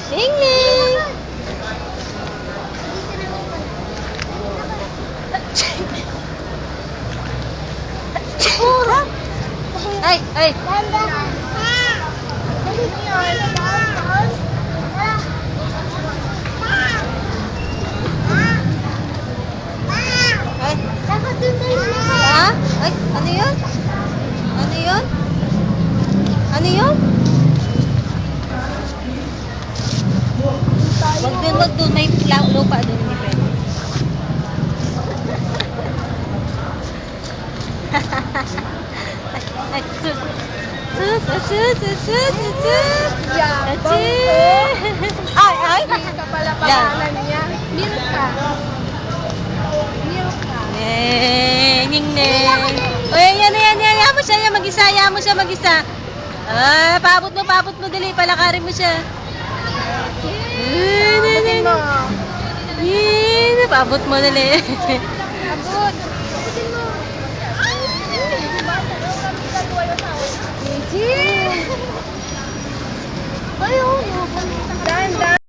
Ning ning. Ay, ay. Ay. Ha? Ay, ano yun? Ano yun? Ano yun? Wag dun. May lupa dun. Hindi pwede. Ay, sus. Sus. Yabang ko. Ay. Hindi ka pala pangalan niya. Milka. Milka. Ning ning. Oy, yan. Hayaan mo siya, mag-isa. Ah, paabot mo dali, palakarin mo siya. Abutin mo. Paabot mo dali. Abot. Abutin mo. Easy. Ayaw.